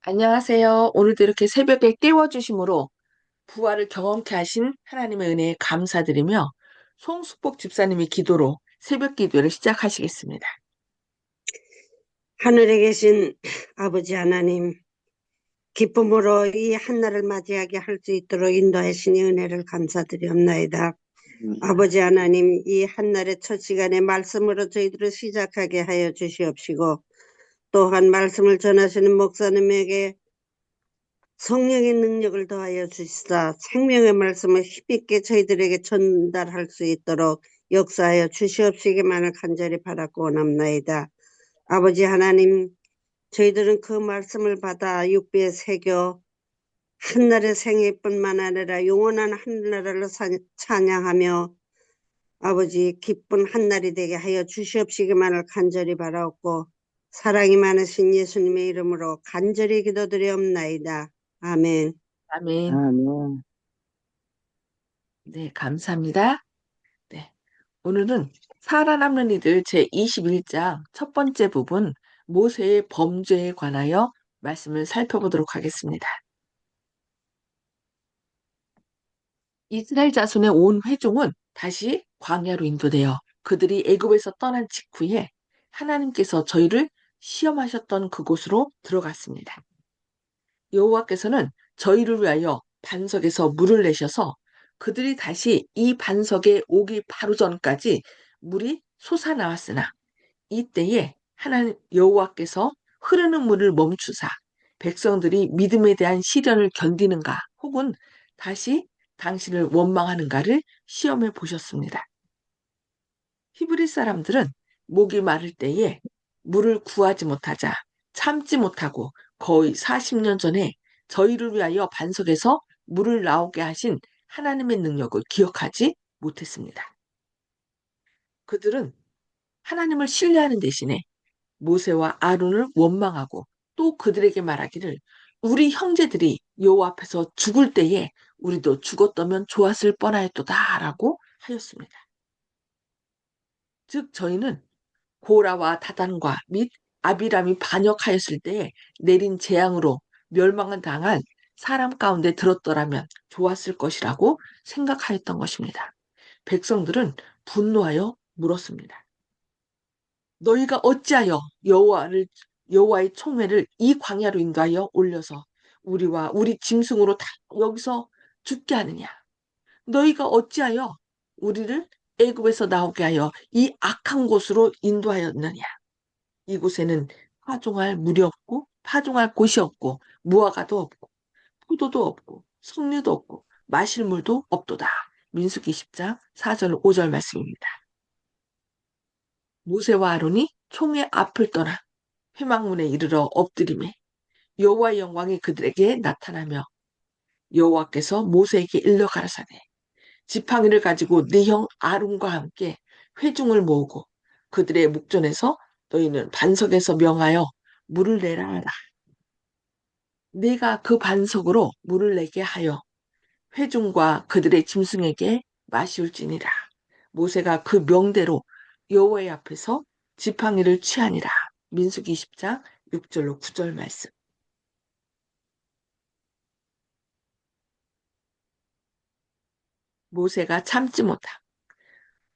안녕하세요. 오늘도 이렇게 새벽에 깨워주심으로 부활을 경험케 하신 하나님의 은혜에 감사드리며 송숙복 집사님의 기도로 새벽 기도를 시작하시겠습니다. 하늘에 계신 아버지 하나님, 기쁨으로 이 한날을 맞이하게 할 수 있도록 인도하시니 은혜를 감사드리옵나이다. 아버지 하나님, 이 한날의 첫 시간에 말씀으로 저희들을 시작하게 하여 주시옵시고, 또한 말씀을 전하시는 목사님에게 성령의 능력을 더하여 주시사 생명의 말씀을 힘있게 저희들에게 전달할 수 있도록 역사하여 주시옵시기만을 간절히 바라고 원합나이다. 아버지 하나님, 저희들은 그 말씀을 받아 육비에 새겨 한날의 생애뿐만 아니라 영원한 한나라를 찬양하며 아버지 기쁜 한날이 되게 하여 주시옵시기만을 간절히 바라옵고 사랑이 많으신 예수님의 이름으로 간절히 기도드리옵나이다. 아멘. 아멘. 아멘. 네, 감사합니다. 네, 오늘은 살아남는 이들 제21장 첫 번째 부분 모세의 범죄에 관하여 말씀을 살펴보도록 하겠습니다. 이스라엘 자손의 온 회중은 다시 광야로 인도되어 그들이 애굽에서 떠난 직후에 하나님께서 저희를 시험하셨던 그곳으로 들어갔습니다. 여호와께서는 저희를 위하여 반석에서 물을 내셔서 그들이 다시 이 반석에 오기 바로 전까지 물이 솟아나왔으나 이때에 하나님 여호와께서 흐르는 물을 멈추사 백성들이 믿음에 대한 시련을 견디는가 혹은 다시 당신을 원망하는가를 시험해 보셨습니다. 히브리 사람들은 목이 마를 때에 물을 구하지 못하자 참지 못하고 거의 40년 전에 저희를 위하여 반석에서 물을 나오게 하신 하나님의 능력을 기억하지 못했습니다. 그들은 하나님을 신뢰하는 대신에 모세와 아론을 원망하고 또 그들에게 말하기를 우리 형제들이 여호와 앞에서 죽을 때에 우리도 죽었다면 좋았을 뻔하였도다라고 하였습니다. 즉 저희는 고라와 다단과 및 아비람이 반역하였을 때에 내린 재앙으로 멸망을 당한 사람 가운데 들었더라면 좋았을 것이라고 생각하였던 것입니다. 백성들은 분노하여 물었습니다. 너희가 어찌하여 여호와의 총회를 이 광야로 인도하여 올려서 우리와 우리 짐승으로 다 여기서 죽게 하느냐? 너희가 어찌하여 우리를 애굽에서 나오게 하여 이 악한 곳으로 인도하였느냐? 이곳에는 파종할 물이 없고 파종할 곳이 없고 무화과도 없고 포도도 없고 석류도 없고 마실 물도 없도다. 민수기 10장 4절 5절 말씀입니다. 모세와 아론이 총의 앞을 떠나 회막문에 이르러 엎드리매 여호와의 영광이 그들에게 나타나며 여호와께서 모세에게 일러 가라사대 지팡이를 가지고 네 형 아론과 함께 회중을 모으고 그들의 목전에서 너희는 반석에서 명하여 물을 내라 하라. 네가 그 반석으로 물을 내게 하여 회중과 그들의 짐승에게 마시울지니라. 모세가 그 명대로 여호와의 앞에서 지팡이를 취하니라. 민수기 20장 6절로 9절 말씀. 모세가 참지 못함.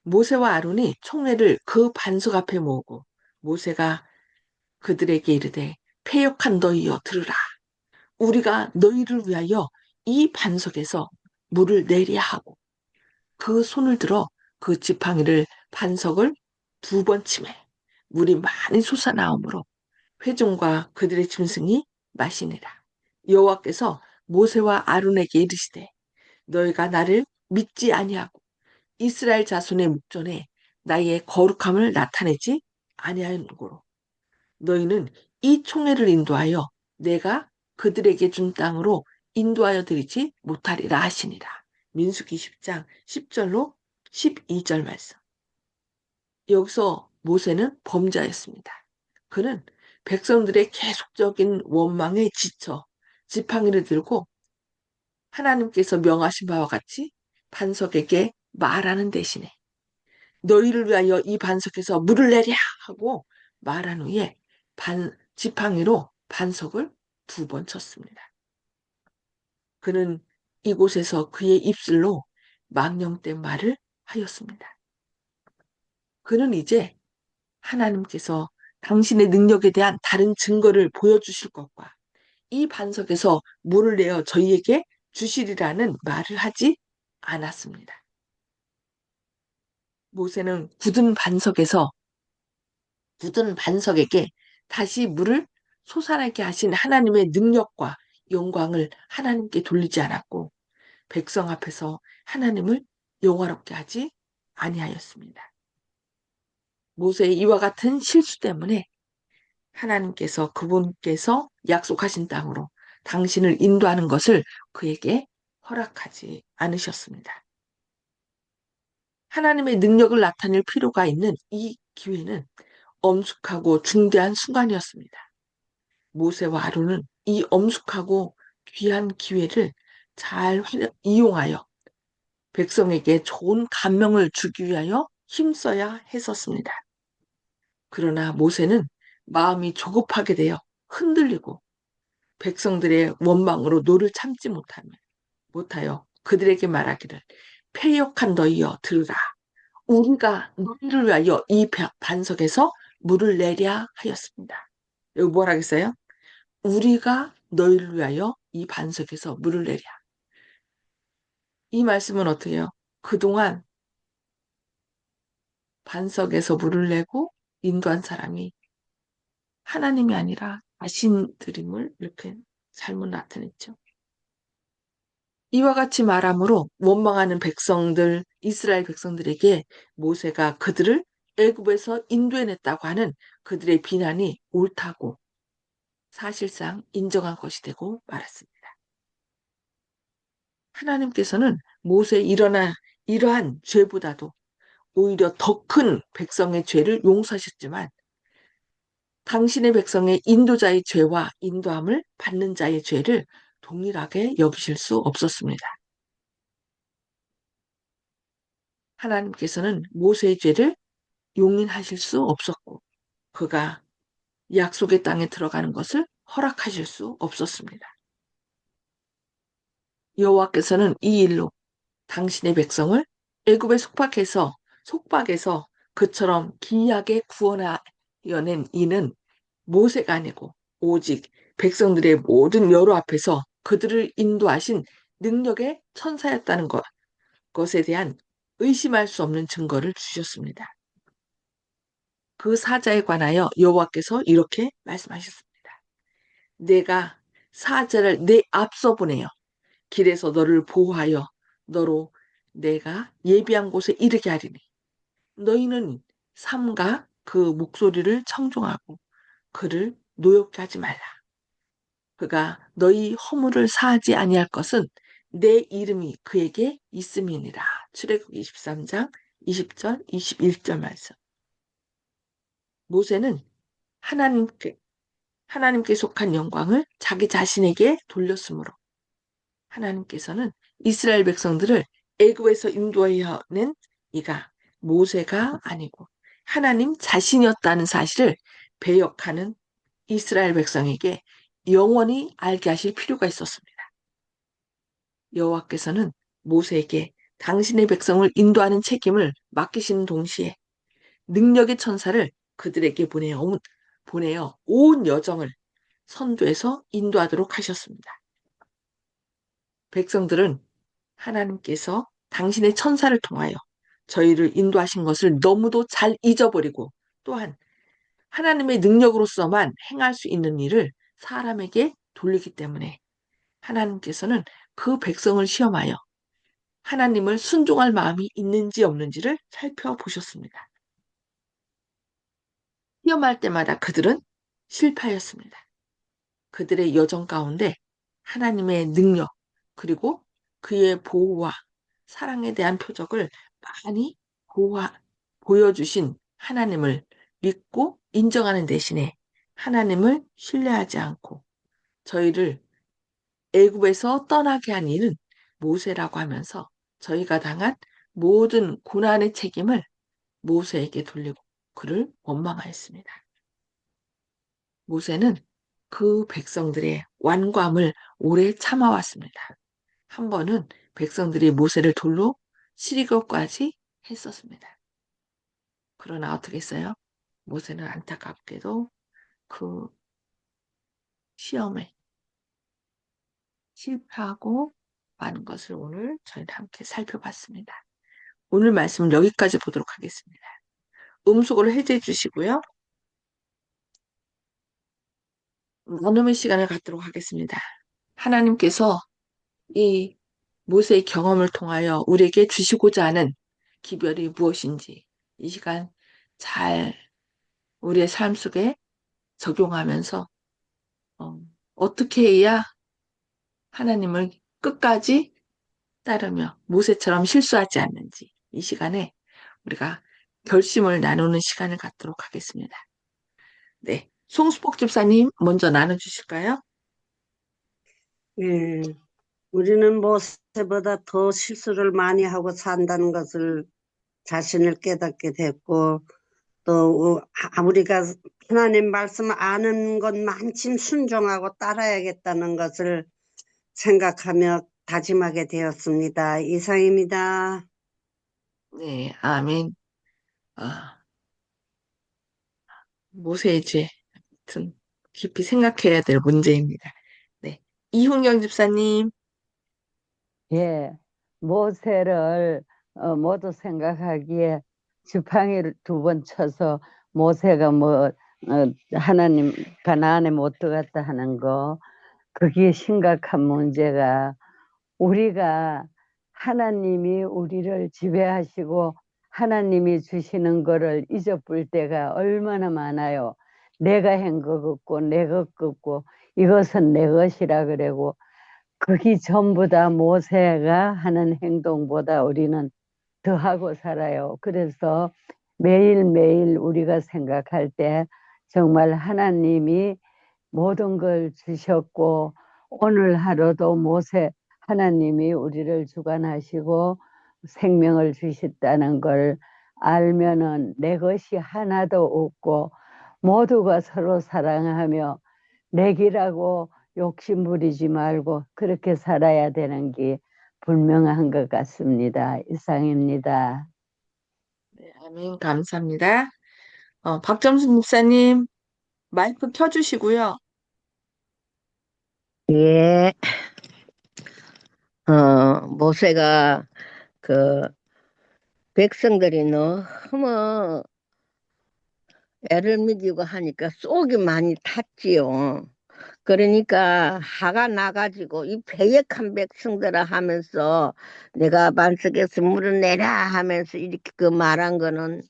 모세와 아론이 총회를 그 반석 앞에 모으고 모세가 그들에게 이르되 패역한 너희여 들으라. 우리가 너희를 위하여 이 반석에서 물을 내리야 하고 그 손을 들어 그 지팡이를 반석을 2번 치매 물이 많이 솟아나오므로 회중과 그들의 짐승이 마시니라. 여호와께서 모세와 아론에게 이르시되 너희가 나를 믿지 아니하고 이스라엘 자손의 목전에 나의 거룩함을 나타내지 아니하는고로 너희는 이 총회를 인도하여 내가 그들에게 준 땅으로 인도하여 드리지 못하리라 하시니라. 민수기 10장 10절로 12절 말씀. 여기서 모세는 범죄였습니다. 그는 백성들의 계속적인 원망에 지쳐 지팡이를 들고 하나님께서 명하신 바와 같이 반석에게 말하는 대신에 너희를 위하여 이 반석에서 물을 내랴 하고 말한 후에 지팡이로 반석을 2번 쳤습니다. 그는 이곳에서 그의 입술로 망령된 말을 하였습니다. 그는 이제 하나님께서 당신의 능력에 대한 다른 증거를 보여주실 것과 이 반석에서 물을 내어 저희에게 주시리라는 말을 하지 않았습니다. 모세는 굳은 반석에게 다시 물을 솟아나게 하신 하나님의 능력과 영광을 하나님께 돌리지 않았고 백성 앞에서 하나님을 영화롭게 하지 아니하였습니다. 모세의 이와 같은 실수 때문에 하나님께서 그분께서 약속하신 땅으로 당신을 인도하는 것을 그에게 허락하지 않으셨습니다. 하나님의 능력을 나타낼 필요가 있는 이 기회는 엄숙하고 중대한 순간이었습니다. 모세와 아론은 이 엄숙하고 귀한 기회를 잘 이용하여 백성에게 좋은 감명을 주기 위하여 힘써야 했었습니다. 그러나 모세는 마음이 조급하게 되어 흔들리고 백성들의 원망으로 노를 참지 못하여 그들에게 말하기를 패역한 너희여 들으라. 우리가 너희를 위하여 이 반석에서 물을 내랴 하였습니다. 여기 뭐라 하겠어요? 우리가 너희를 위하여 이 반석에서 물을 내랴. 이 말씀은 어떻게 해요? 그동안 반석에서 물을 내고 인도한 사람이 하나님이 아니라 자신들임을 이렇게 잘못 나타냈죠. 이와 같이 말함으로 원망하는 백성들, 이스라엘 백성들에게 모세가 그들을 애굽에서 인도해냈다고 하는 그들의 비난이 옳다고 사실상 인정한 것이 되고 말았습니다. 하나님께서는 모세의 이러한 죄보다도 오히려 더 큰 백성의 죄를 용서하셨지만 당신의 백성의 인도자의 죄와 인도함을 받는 자의 죄를 동일하게 여기실 수 없었습니다. 하나님께서는 모세의 죄를 용인하실 수 없었고 그가 약속의 땅에 들어가는 것을 허락하실 수 없었습니다. 여호와께서는 이 일로 당신의 백성을 애굽의 속박에서 그처럼 기이하게 구원하여낸 이는 모세가 아니고 오직 백성들의 모든 여로 앞에서 그들을 인도하신 능력의 천사였다는 것에 대한 의심할 수 없는 증거를 주셨습니다. 그 사자에 관하여 여호와께서 이렇게 말씀하셨습니다. 내가 사자를 내 앞서 보내어 길에서 너를 보호하여 너로 내가 예비한 곳에 이르게 하리니 너희는 삼가 그 목소리를 청종하고 그를 노엽게 하지 말라. 그가 너희 허물을 사하지 아니할 것은 내 이름이 그에게 있음이니라. 출애굽기 23장 20절 21절 말씀. 모세는 하나님께 속한 영광을 자기 자신에게 돌렸으므로 하나님께서는 이스라엘 백성들을 애굽에서 인도하여 낸 이가 모세가 아니고 하나님 자신이었다는 사실을 배역하는 이스라엘 백성에게 영원히 알게 하실 필요가 있었습니다. 여호와께서는 모세에게 당신의 백성을 인도하는 책임을 맡기시는 동시에 능력의 천사를 그들에게 보내어 온 여정을 선두에서 인도하도록 하셨습니다. 백성들은 하나님께서 당신의 천사를 통하여 저희를 인도하신 것을 너무도 잘 잊어버리고 또한 하나님의 능력으로서만 행할 수 있는 일을 사람에게 돌리기 때문에 하나님께서는 그 백성을 시험하여 하나님을 순종할 마음이 있는지 없는지를 살펴보셨습니다. 시험할 때마다 그들은 실패하였습니다. 그들의 여정 가운데 하나님의 능력 그리고 그의 보호와 사랑에 대한 표적을 많이 보여주신 하나님을 믿고 인정하는 대신에 하나님을 신뢰하지 않고 저희를 애굽에서 떠나게 한 이는 모세라고 하면서 저희가 당한 모든 고난의 책임을 모세에게 돌리고 그를 원망하였습니다. 모세는 그 백성들의 완고함을 오래 참아왔습니다. 한 번은 백성들이 모세를 돌로 치리고까지 했었습니다. 그러나 어떻게 했어요? 모세는 안타깝게도 그 시험에 실패하고 많은 것을 오늘 저희는 함께 살펴봤습니다. 오늘 말씀은 여기까지 보도록 하겠습니다. 음속으로 해제해 주시고요. 나눔의 시간을 갖도록 하겠습니다. 하나님께서 이 모세의 경험을 통하여 우리에게 주시고자 하는 기별이 무엇인지 이 시간 잘 우리의 삶 속에 적용하면서 어떻게 해야 하나님을 끝까지 따르며 모세처럼 실수하지 않는지 이 시간에 우리가 결심을 나누는 시간을 갖도록 하겠습니다. 네, 송수복 집사님 먼저 나눠주실까요? 예, 우리는 모세보다 더 실수를 많이 하고 산다는 것을 자신을 깨닫게 됐고, 또 우리가 하나님 말씀 아는 것만큼 순종하고 따라야겠다는 것을 생각하며 다짐하게 되었습니다. 이상입니다. 네, 아멘. 아, 모세의 죄 같은 깊이 생각해야 될 문제입니다. 네, 이훈경 집사님. 예, 모세를 모두 생각하기에 지팡이를 2번 쳐서 모세가 하나님 가나안에 못 들어갔다 하는 거, 그게 심각한 문제가, 우리가 하나님이 우리를 지배하시고 하나님이 주시는 거를 잊어볼 때가 얼마나 많아요. 내가 한 것 같고 내 것 같고 이것은 내 것이라 그러고, 그게 전부 다 모세가 하는 행동보다 우리는 더하고 살아요. 그래서 매일매일 우리가 생각할 때 정말 하나님이 모든 걸 주셨고, 오늘 하루도 하나님이 우리를 주관하시고 생명을 주셨다는 걸 알면은 내 것이 하나도 없고 모두가 서로 사랑하며 내기라고 욕심 부리지 말고 그렇게 살아야 되는 게 분명한 것 같습니다. 이상입니다. 네, 아멘. 감사합니다. 박점수 목사님, 마이크 켜주시고요. 예, 모세가 그 백성들이 너무 애를 먹이고 하니까 속이 많이 탔지요. 그러니까 화가 나가지고 이 패역한 백성들아 하면서 내가 반석에서 물을 내라 하면서 이렇게 그 말한 거는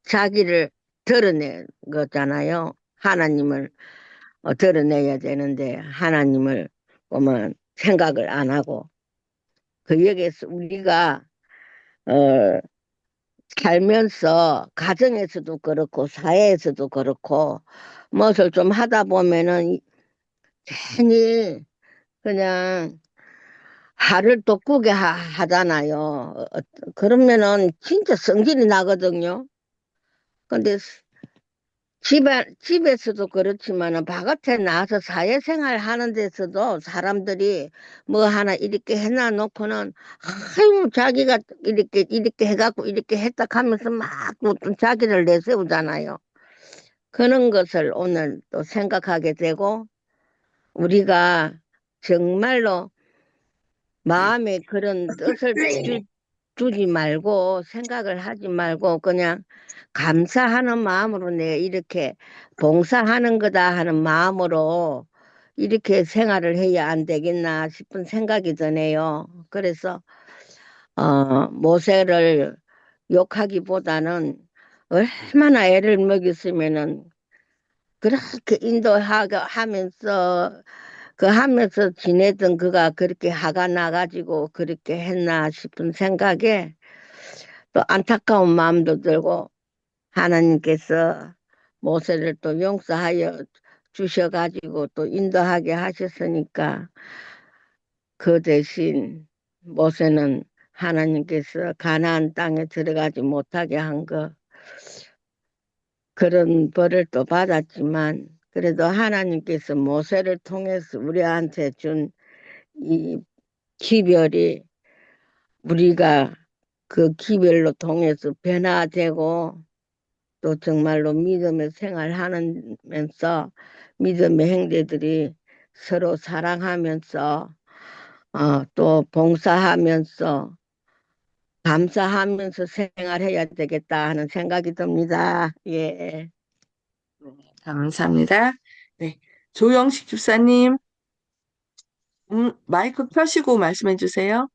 자기를 드러낸 거잖아요. 하나님을 드러내야 되는데 하나님을 보면 생각을 안 하고, 그 여기에서 우리가 어, 살면서 가정에서도 그렇고 사회에서도 그렇고 무엇을 좀 하다 보면은 괜히 그냥 화를 돋구게 하잖아요. 그러면은 진짜 성질이 나거든요. 근데 집에서도 그렇지만은 바깥에 나와서 사회생활 하는 데서도 사람들이 뭐 하나 이렇게 해놔 놓고는 아유 자기가 이렇게 해갖고 이렇게 했다 하면서 막 또 자기를 내세우잖아요. 그런 것을 오늘 또 생각하게 되고, 우리가 정말로 마음에 그런 뜻을 두지 말고 생각을 하지 말고 그냥 감사하는 마음으로 내가 이렇게 봉사하는 거다 하는 마음으로 이렇게 생활을 해야 안 되겠나 싶은 생각이 드네요. 그래서 모세를 욕하기보다는 얼마나 애를 먹였으면은 그렇게 인도하면서 하면서 지내던 그가 그렇게 화가 나가지고 그렇게 했나 싶은 생각에 또 안타까운 마음도 들고, 하나님께서 모세를 또 용서하여 주셔가지고 또 인도하게 하셨으니까 그 대신 모세는 하나님께서 가나안 땅에 들어가지 못하게 한 거, 그런 벌을 또 받았지만 그래도 하나님께서 모세를 통해서 우리한테 준 이 기별이 우리가 그 기별로 통해서 변화되고 또 정말로 믿음의 생활하면서 믿음의 형제들이 서로 사랑하면서 또 봉사하면서 감사하면서 생활해야 되겠다 하는 생각이 듭니다. 예. 감사합니다. 네. 조영식 집사님, 마이크 켜시고 말씀해 주세요.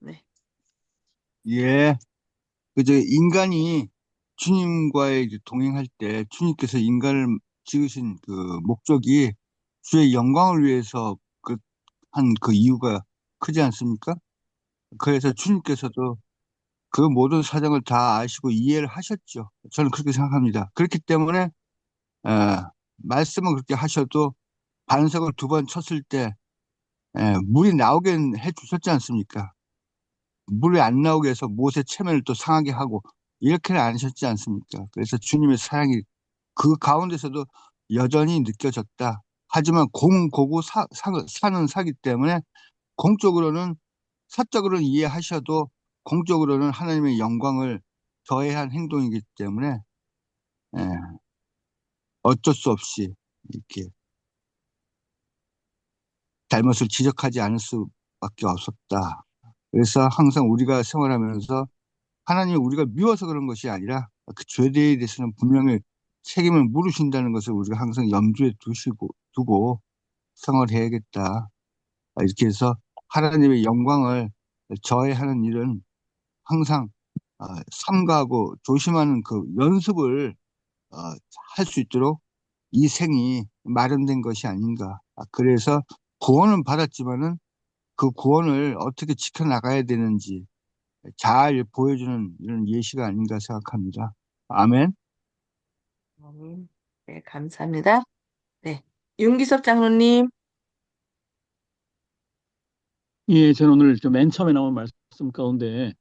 네. 예, 그저 인간이 주님과의 이제 동행할 때 주님께서 인간을 지으신 그 목적이 주의 영광을 위해서 한 그 이유가 크지 않습니까? 그래서 주님께서도 그 모든 사정을 다 아시고 이해를 하셨죠. 저는 그렇게 생각합니다. 그렇기 때문에 에, 말씀을 그렇게 하셔도 반석을 두 번 쳤을 때 물이 나오게 해 주셨지 않습니까? 물이 안 나오게 해서 못의 체면을 또 상하게 하고 이렇게는 안 하셨지 않습니까? 그래서 주님의 사랑이 그 가운데서도 여전히 느껴졌다. 하지만 공고고 사는 사기 때문에 공적으로는 사적으로는 이해하셔도 공적으로는 하나님의 영광을 더해한 행동이기 때문에 예, 어쩔 수 없이 이렇게 잘못을 지적하지 않을 수밖에 없었다. 그래서 항상 우리가 생활하면서 하나님이 우리가 미워서 그런 것이 아니라 그 죄에 대해서는 분명히 책임을 물으신다는 것을 우리가 항상 염두에 두고 생활해야겠다. 이렇게 해서 하나님의 영광을 저해하는 일은 항상 삼가하고 조심하는 그 연습을 할 수 있도록 이 생이 마련된 것이 아닌가. 그래서 구원은 받았지만은 그 구원을 어떻게 지켜나가야 되는지 잘 보여주는 이런 예시가 아닌가 생각합니다. 아멘. 네, 감사합니다. 네. 윤기섭 장로님, 예, 저는 오늘 맨 처음에 나온 말씀 가운데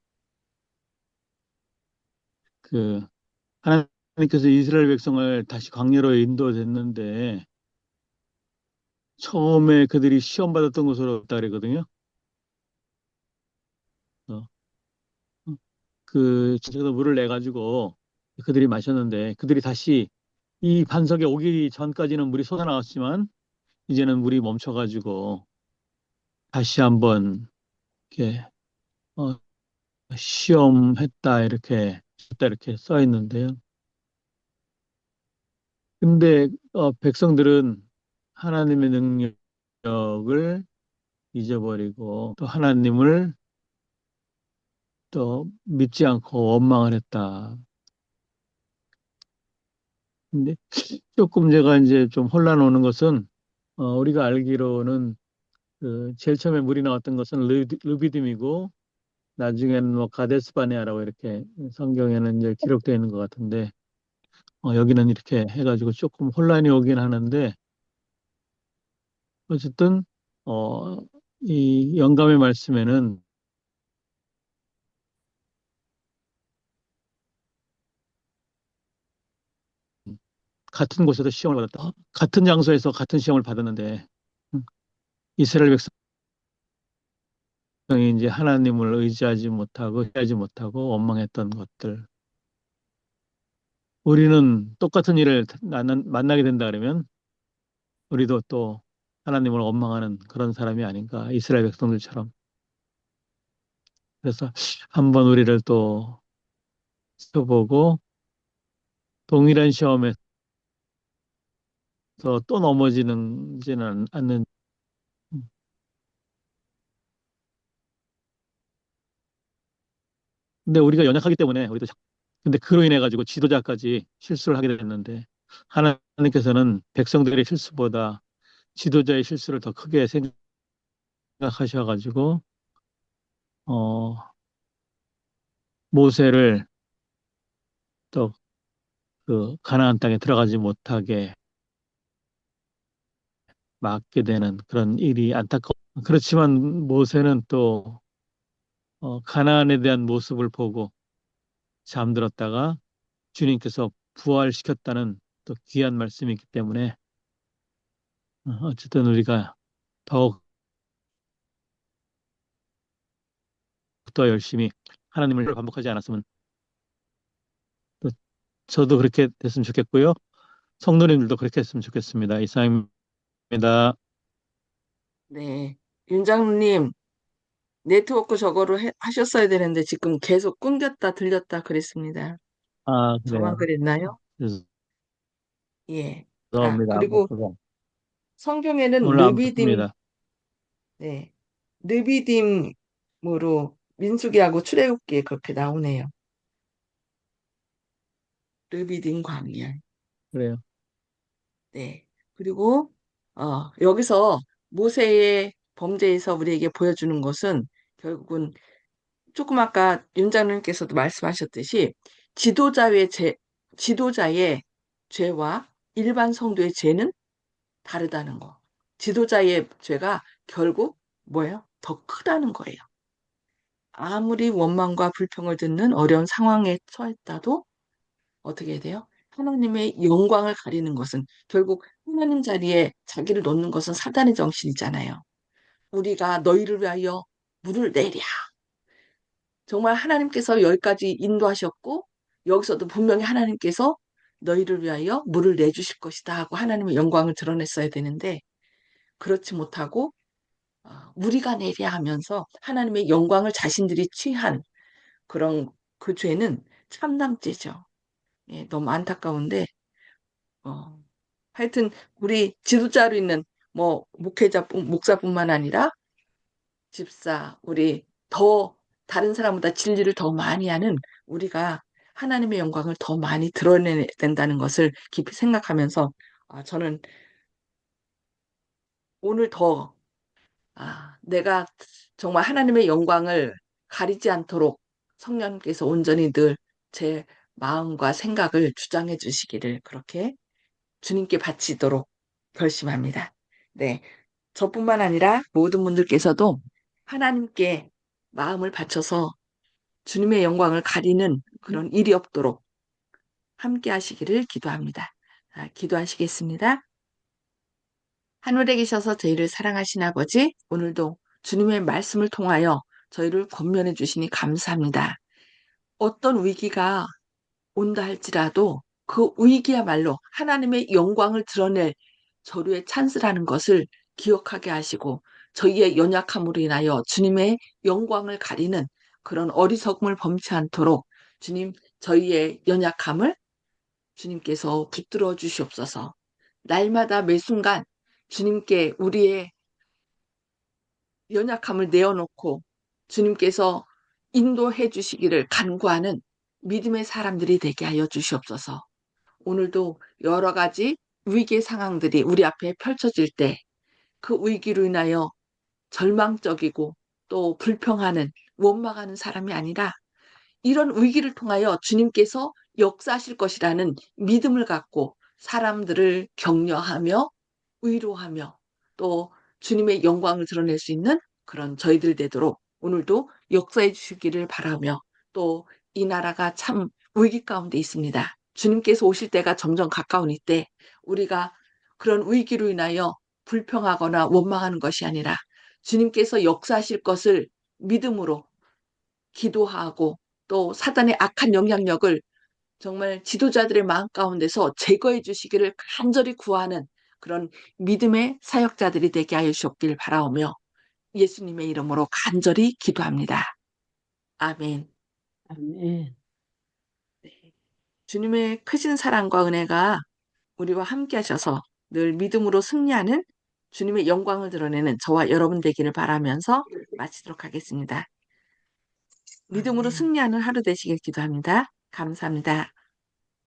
그 하나님께서 이스라엘 백성을 다시 광야로 인도됐는데 처음에 그들이 시험 받았던 곳으로 없다 그랬거든요. 어, 그 저도 물을 내 가지고 그들이 마셨는데 그들이 다시 이 반석에 오기 전까지는 물이 솟아나왔지만 이제는 물이 멈춰가지고 다시 한번 이렇게 어, 시험했다 이렇게 써 있는데요. 근데 백성들은 하나님의 능력을 잊어버리고 또 하나님을 또 믿지 않고 원망을 했다. 근데 조금 제가 이제 좀 혼란 오는 것은 우리가 알기로는 그 제일 처음에 물이 나왔던 것은 르비딤이고 나중에는 뭐 가데스바네아라고 이렇게 성경에는 이제 기록되어 있는 것 같은데 여기는 이렇게 해가지고 조금 혼란이 오긴 하는데 어쨌든 어, 이 영감의 말씀에는 같은 곳에서 시험을 받았다. 같은 장소에서 같은 시험을 받았는데 음, 이스라엘 백성이 이제 하나님을 의지하지 못하고 원망했던 것들. 우리는 똑같은 일을 만나게 된다 그러면 우리도 또 하나님을 원망하는 그런 사람이 아닌가. 이스라엘 백성들처럼. 그래서 한번 우리를 또 써보고 동일한 시험에서 또 넘어지지는 않는. 근데 우리가 연약하기 때문에 근데 그로 인해 가지고 지도자까지 실수를 하게 됐는데 하나님께서는 백성들의 실수보다 지도자의 실수를 더 크게 생각하셔가지고 어, 모세를 또 그 가나안 땅에 들어가지 못하게 막게 되는 그런 일이 안타까워. 그렇지만 모세는 또 가나안에 대한 모습을 보고 잠들었다가 주님께서 부활시켰다는 또 귀한 말씀이 있기 때문에 어쨌든 우리가 더욱 더 열심히 하나님을 반복하지 않았으면 또 저도 그렇게 됐으면 좋겠고요. 성도님들도 그렇게 했으면 좋겠습니다. 이상입니다. 네. 윤 장로님, 네트워크 저거로 하셨어야 되는데 지금 계속 끊겼다 들렸다 그랬습니다. 아, 저만 그래요. 그랬나요? 예. 아, 죄송합니다. 그리고 성경에는 오늘 안 르비딤, 붙습니다. 네. 르비딤으로 민수기하고 출애굽기에 그렇게 나오네요. 르비딤 광야. 그래요. 네. 그리고 여기서 모세의 범죄에서 우리에게 보여주는 것은 결국은 조금 아까 윤 장로님께서도 말씀하셨듯이 지도자의 지도자의 죄와 일반 성도의 죄는 다르다는 거. 지도자의 죄가 결국 뭐예요? 더 크다는 거예요. 아무리 원망과 불평을 듣는 어려운 상황에 처했다도 어떻게 해야 돼요? 하나님의 영광을 가리는 것은 결국 하나님 자리에 자기를 놓는 것은 사단의 정신이잖아요. 우리가 너희를 위하여 물을 내랴. 정말 하나님께서 여기까지 인도하셨고 여기서도 분명히 하나님께서 너희를 위하여 물을 내주실 것이다 하고 하나님의 영광을 드러냈어야 되는데 그렇지 못하고 우리가 내랴 하면서 하나님의 영광을 자신들이 취한 그런 그 죄는 참남죄죠. 예, 너무 안타까운데 어, 하여튼 우리 지도자로 있는 뭐 목사뿐만 아니라 집사, 우리 더 다른 사람보다 진리를 더 많이 하는 우리가 하나님의 영광을 더 많이 드러내야 된다는 것을 깊이 생각하면서 저는 오늘 더 내가 정말 하나님의 영광을 가리지 않도록 성령님께서 온전히 늘 제 마음과 생각을 주장해 주시기를 그렇게 주님께 바치도록 결심합니다. 네. 저뿐만 아니라 모든 분들께서도 하나님께 마음을 바쳐서 주님의 영광을 가리는 그런 일이 없도록 함께 하시기를 기도합니다. 기도하시겠습니다. 하늘에 계셔서 저희를 사랑하신 아버지, 오늘도 주님의 말씀을 통하여 저희를 권면해 주시니 감사합니다. 어떤 위기가 온다 할지라도 그 위기야말로 하나님의 영광을 드러낼 저류의 찬스라는 것을 기억하게 하시고 저희의 연약함으로 인하여 주님의 영광을 가리는 그런 어리석음을 범치 않도록 주님 저희의 연약함을 주님께서 붙들어 주시옵소서. 날마다 매 순간 주님께 우리의 연약함을 내어놓고 주님께서 인도해 주시기를 간구하는 믿음의 사람들이 되게 하여 주시옵소서. 오늘도 여러 가지 위기 상황들이 우리 앞에 펼쳐질 때 그 위기로 인하여 절망적이고 또 불평하는 원망하는 사람이 아니라 이런 위기를 통하여 주님께서 역사하실 것이라는 믿음을 갖고 사람들을 격려하며 위로하며 또 주님의 영광을 드러낼 수 있는 그런 저희들 되도록 오늘도 역사해 주시기를 바라며 또 이 나라가 참 위기 가운데 있습니다. 주님께서 오실 때가 점점 가까운 이때 우리가 그런 위기로 인하여 불평하거나 원망하는 것이 아니라 주님께서 역사하실 것을 믿음으로 기도하고 또 사단의 악한 영향력을 정말 지도자들의 마음 가운데서 제거해 주시기를 간절히 구하는 그런 믿음의 사역자들이 되게 하여 주옵길 바라오며 예수님의 이름으로 간절히 기도합니다. 아멘. 아멘. 네. 주님의 크신 사랑과 은혜가 우리와 함께 하셔서 늘 믿음으로 승리하는 주님의 영광을 드러내는 저와 여러분 되기를 바라면서 마치도록 하겠습니다. 믿음으로 아멘. 승리하는 하루 되시길 기도합니다. 감사합니다.